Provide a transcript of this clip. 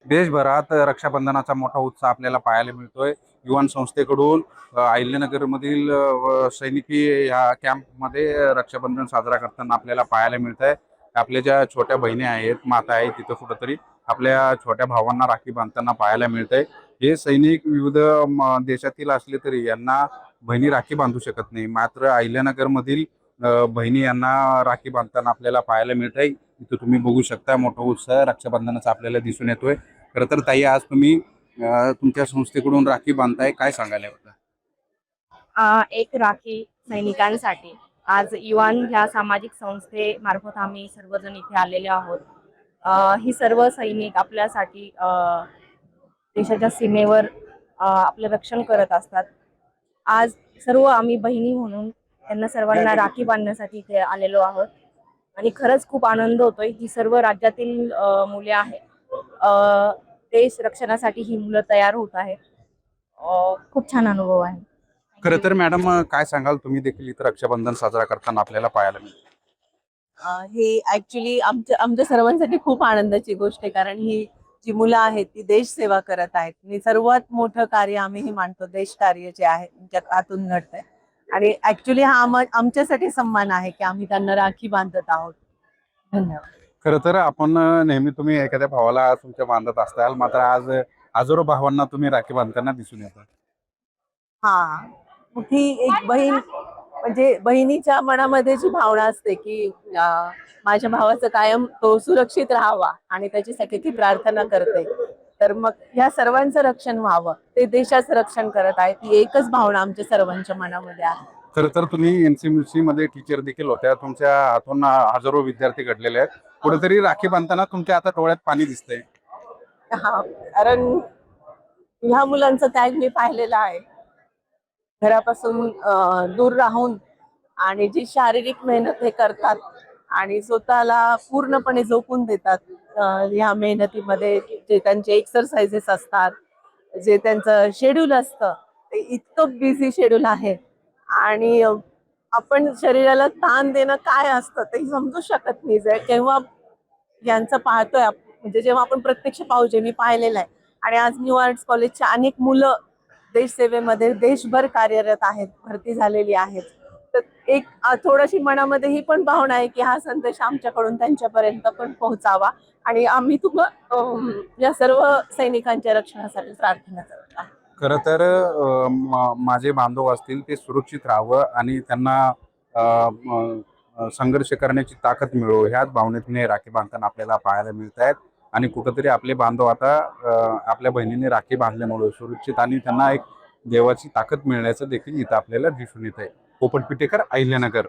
देशभरात रक्षाबंधनाचा मोठा उत्साह आपल्याला पाहायला मिळतोय. युवान संस्थेकडून अहिल्यानगरमधील सैनिकी या कॅम्पमध्ये रक्षाबंधन साजरा करताना आपल्याला पाहायला मिळत आहे. आपल्या ज्या छोट्या बहिणी आहेत, माता आहेत, तिथं कुठंतरी आपल्या छोट्या भावांना राखी बांधताना पाहायला मिळत आहे. हे सैनिक विविध देशातील असले तरी यांना बहिणी राखी बांधू शकत नाही. मात्र अहिल्यानगरमधील बहिणी यांना राखी बांधताना आपल्याला पाहायला मिळत आहे. इथं तुम्ही बघू शकता मोठा उत्साह रक्षाबंधनाचा आपल्याला दिसून येतोय. खरं तर ताई, आज तुम्ही तुमच्या संस्थेकडून राखी बांधताय, काय सांगायला होतं? एक राखी सैनिकांसाठी आज युवान ह्या सामाजिक संस्थेमार्फत आम्ही सर्वजण इथे आलेले आहोत. ही सर्व सैनिक आपल्यासाठी देशाच्या सीमेवर आपलं रक्षण करत असतात. आज सर्व आम्ही बहिणी म्हणून त्यांना सर्वांना राखी बांधण्यासाठी इथे आलेलो आहोत आणि खरंच खूप आनंद होतोय. ही सर्व राज्यातील मुले आहेत. देश रक्षणासाठी ही मुलं तयार होत आहेत. खूप छान अनुभव आहे. खरं तर मॅडम, काय सांगाल? तुम्ही देखील इथं रक्षाबंधन साजरा करताना आपल्याला पाहायला मिळतं. हे ऍक्च्युली आमच्या आमच्या सर्वांसाठी खूप आनंदाची गोष्ट आहे, कारण ही जी मुलं आहेत ती देश सेवा करत आहेत आणि सर्वात मोठं कार्य आम्ही हे मानतो, देश कार्य जे आहे तुमच्या हातून घडतंय. आणि ऍक्च्युली हा आमच्यासाठी सन्मान आहे की आम्ही त्यांना राखी बांधत आहोत. धन्यवाद. खरं तर आपण नेहमी तुम्ही एखाद्या भावाला तुमच्या बांधत असताल, मात्र आज हजारो भावांना तुम्ही राखी बांधताना दिसून येतात. हा, मग ही एक बहीण म्हणजे बहिणीच्या मनामध्ये जी भावना असते की माझ्या भावाचं कायम तो सुरक्षित राहावा आणि त्याच्यासाठी ती प्रार्थना करते. तर मग ह्या सर्वांचं रक्षण व्हावं, ते देशाचं रक्षण करत आहेत, ही एकच भावना आमच्या सर्वांच्या मनामध्ये आहे. खरं तर तुम्ही एनसीएमसी मध्ये टीचर देखील होत्या. तुमच्या हातून हजारो विद्यार्थी घडलेले आहेत. कुठेतरी राखी बांधताना तुमच्या आता डोळ्यात पाणी दिसतंय. हा, कारण ह्या मुलांचा त्याग मी पाहिलेला आहे. घरापासून दूर राहून आणि जी शारीरिक मेहनत हे करतात आणि स्वतःला पूर्णपणे झोकून देतात ह्या मेहनतीमध्ये. जे त्यांचे एक्सरसाइजेस असतात, जे त्यांचं शेड्यूल असतं, ते इतकं बिझी शेड्यूल आहे. आणि आपण शरीराला ताण देणं काय असतं ते समजू शकत नाही. केव्हा यांचं पाहतोय म्हणजे जेव्हा आपण प्रत्यक्ष पाहू, जे मी पाहिलेलं आहे. आणि आज न्यू आर्ट्स कॉलेजच्या अनेक मुलं देशसेवेमध्ये देशभर कार्यरत आहेत, भरती झालेली आहेत. तर एक थोडीशी मनामध्ये ही पण भावना आहे की हा संदेश आमच्याकडून त्यांच्यापर्यंत पण पोहोचावा आणि आम्ही या सर्व सैनिकांच्या रक्षणासाठी प्रार्थना करत आहोत. खरं तर माझे बांधव असतील ते सुरक्षित राहावं आणि त्यांना संघर्ष करण्याची ताकद मिळो, ह्याच भावनेतून राखी बांधताना आपल्याला पाहायला मिळत आहेत. आणि कुठंतरी आपले बांधव आता आपल्या बहिणीने राखी बांधल्यामुळे सुरक्षित आणि त्यांना एक देवाची ताकद मिळण्याचं देखील इथं आपल्याला दिसून येत आहे. पोपट पिटेकर, अहिल्यानगर.